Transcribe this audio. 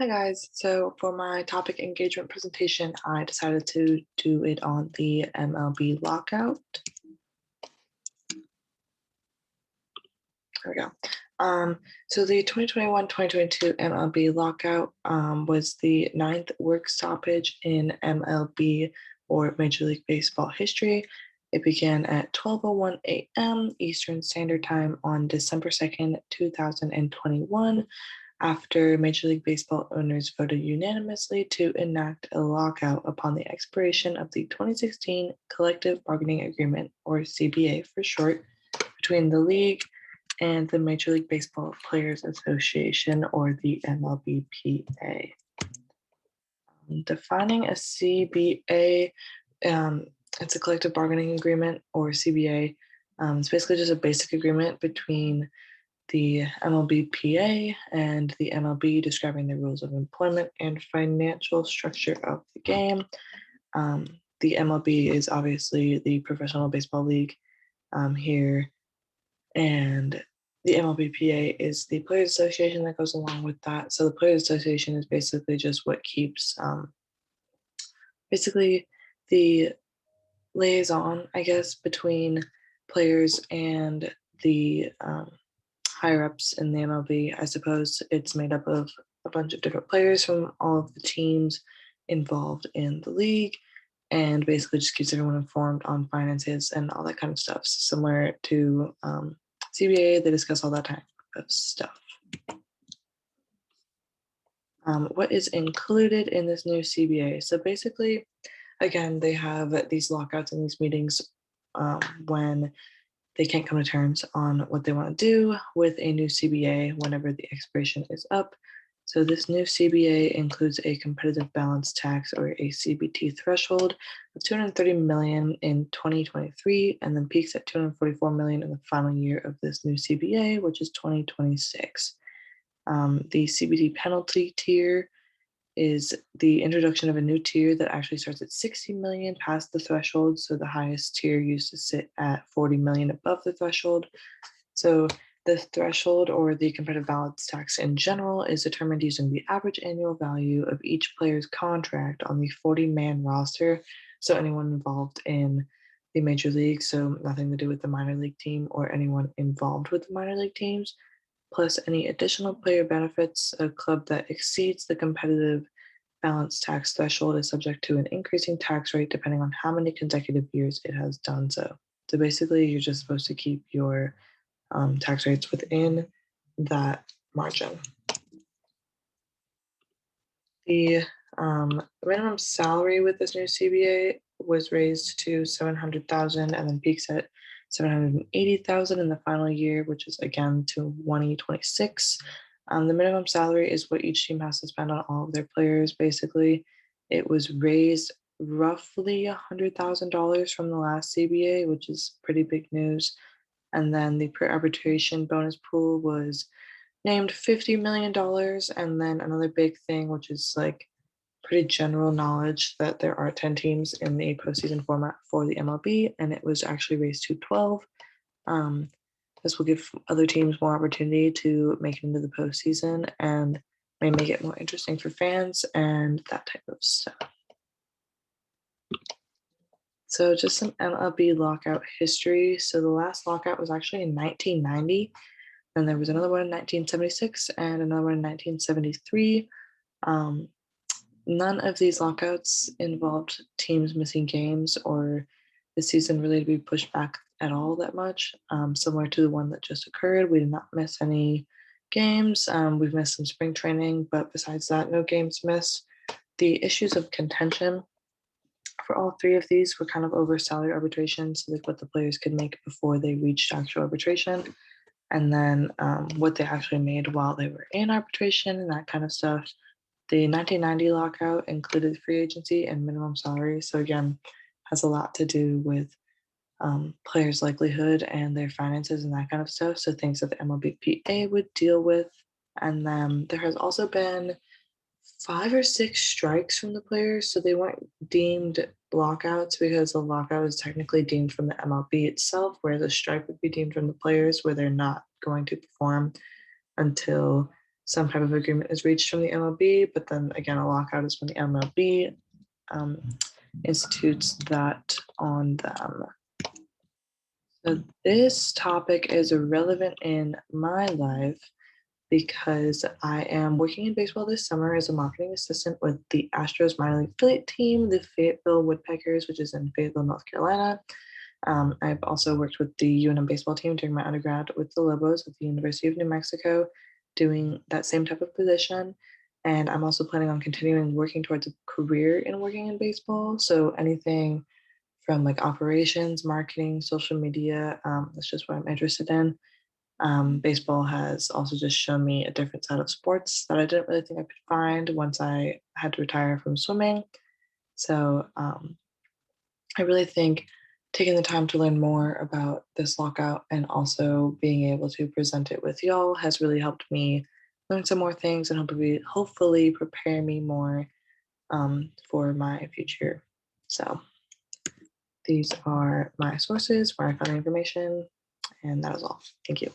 Hi guys, so for my topic engagement presentation, I decided to do it on the MLB lockout. There we go. So the 2021-2022 MLB lockout was the ninth work stoppage in MLB or Major League Baseball history. It began at 12:01 a.m. Eastern Standard Time on December 2nd, 2021, after Major League Baseball owners voted unanimously to enact a lockout upon the expiration of the 2016 Collective Bargaining Agreement, or CBA for short, between the league and the Major League Baseball Players Association, or the MLBPA. Defining a CBA, it's a collective bargaining agreement, or CBA. It's basically just a basic agreement between the MLBPA and the MLB describing the rules of employment and financial structure of the game. The MLB is obviously the Professional Baseball League here, and the MLBPA is the Players Association that goes along with that. So the Players Association is basically just what keeps basically the liaison, I guess, between players and the higher ups in the MLB. I suppose it's made up of a bunch of different players from all of the teams involved in the league, and basically just keeps everyone informed on finances and all that kind of stuff. So similar to CBA, they discuss all that type of stuff. What is included in this new CBA? So basically, again, they have these lockouts and these meetings when they can't come to terms on what they want to do with a new CBA whenever the expiration is up. So this new CBA includes a competitive balance tax, or a CBT, threshold of 230 million in 2023, and then peaks at 244 million in the final year of this new CBA, which is 2026. The CBT penalty tier is the introduction of a new tier that actually starts at 60 million past the threshold. So the highest tier used to sit at 40 million above the threshold. So the threshold, or the competitive balance tax in general, is determined using the average annual value of each player's contract on the 40-man roster. So anyone involved in the major league, so nothing to do with the minor league team or anyone involved with the minor league teams, plus any additional player benefits. A club that exceeds the competitive balance tax threshold is subject to an increasing tax rate depending on how many consecutive years it has done so. So basically, you're just supposed to keep your tax rates within that margin. The minimum salary with this new CBA was raised to 700,000 and then peaks at 780,000 in the final year, which is again to 2026. The minimum salary is what each team has to spend on all of their players. Basically, it was raised roughly $100,000 from the last CBA, which is pretty big news. And then the per arbitration bonus pool was named $50 million. And then another big thing, which is like pretty general knowledge, that there are 10 teams in the postseason format for the MLB, and it was actually raised to 12. This will give other teams more opportunity to make it into the postseason and may make it more interesting for fans and that type of stuff. So just some MLB lockout history. So the last lockout was actually in 1990. Then there was another one in 1976 and another one in 1973. None of these lockouts involved teams missing games or the season really to be pushed back at all that much. Similar to the one that just occurred, we did not miss any games. We've missed some spring training, but besides that, no games missed. The issues of contention for all three of these were kind of over salary arbitration, so like what the players could make before they reached actual arbitration, and then what they actually made while they were in arbitration and that kind of stuff. The 1990 lockout included free agency and minimum salary, so again, has a lot to do with players' likelihood and their finances and that kind of stuff. So things that the MLBPA would deal with. And then there has also been 5 or 6 strikes from the players, so they weren't deemed lockouts because a lockout is technically deemed from the MLB itself, whereas a strike would be deemed from the players, where they're not going to perform until some type of agreement is reached from the MLB, but then again, a lockout is when the MLB institutes that on them. So this topic is relevant in my life because I am working in baseball this summer as a marketing assistant with the Astros minor league affiliate team, the Fayetteville Woodpeckers, which is in Fayetteville, North Carolina. I've also worked with the UNM baseball team during my undergrad with the Lobos at the University of New Mexico, doing that same type of position. And I'm also planning on continuing working towards a career in working in baseball. So anything from like operations, marketing, social media, that's just what I'm interested in. Baseball has also just shown me a different side of sports that I didn't really think I could find once I had to retire from swimming. So I really think taking the time to learn more about this lockout and also being able to present it with y'all has really helped me learn some more things and hopefully prepare me more for my future. So these are my sources where I found the information, and that is all. Thank you.